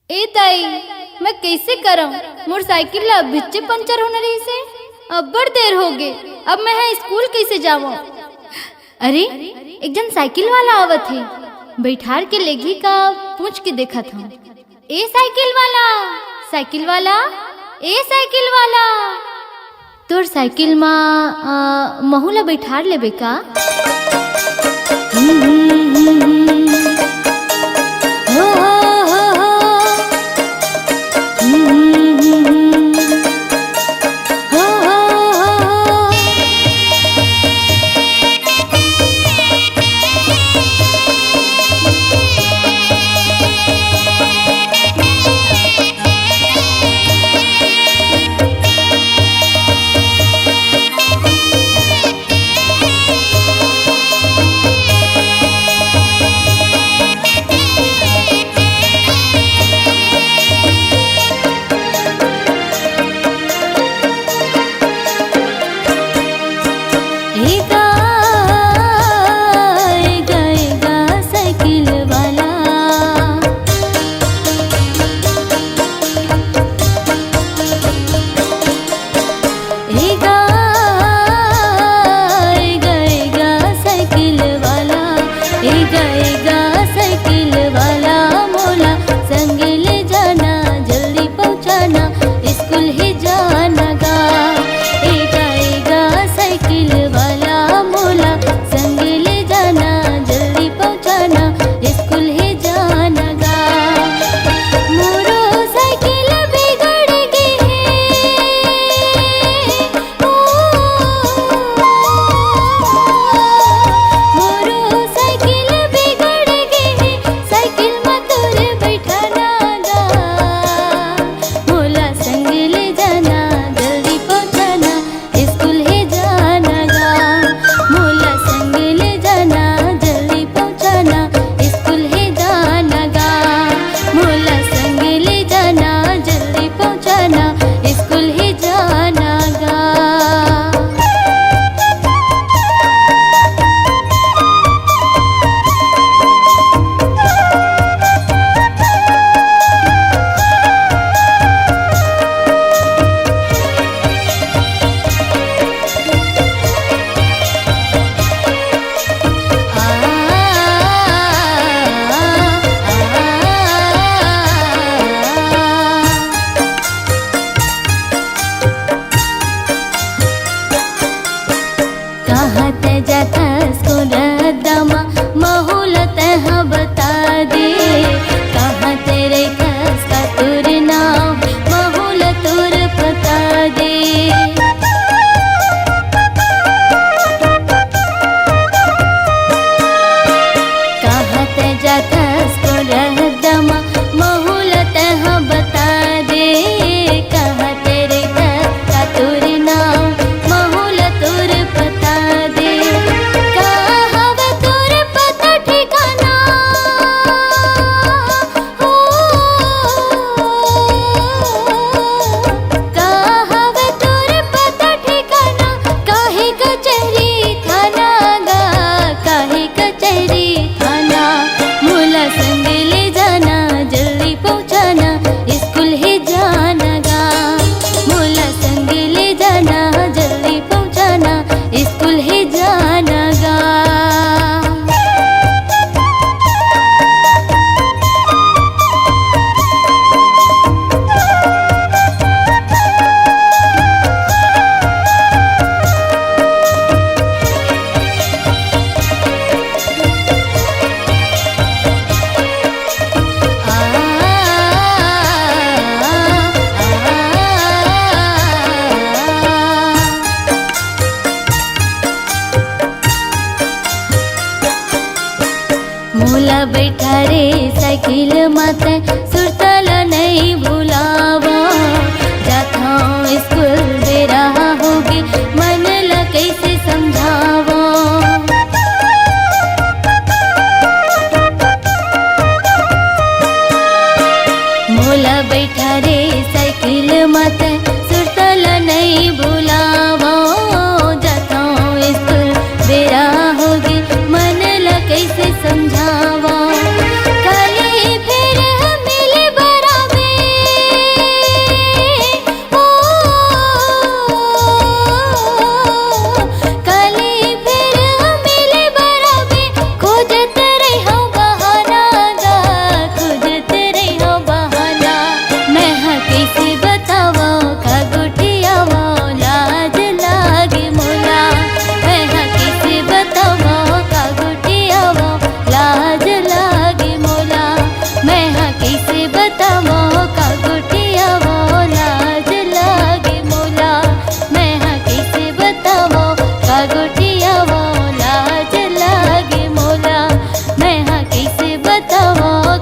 ए ताई, मैं कैसे करम? मोटरसाइकिल ला बिच्चे पंचर होने रही से अब बड़ देर हो गए। अब मैं है स्कूल कैसे जाऊँ? अरे एक जन साइकिल वाला आवत है, बैठार के लेगी का पूछ के देखा था। ए साइकिल वाला, साइकिल वाला, ए साइकिल वाला, तोर साइकिल माँ महूला बैठार लेबे का? मोला बैठा रे साइकिल माते सुरतल नहीं भुलावा। जाता स्कूल बेरा होगी मन ला कैसे समझावा। मोला बैठा रे साइकिल माते सुरतल नहीं भुलावा। जाता स्कूल बेरा होगी मन ला कैसे समझावा। खाली फिर मिले बराबर बतावा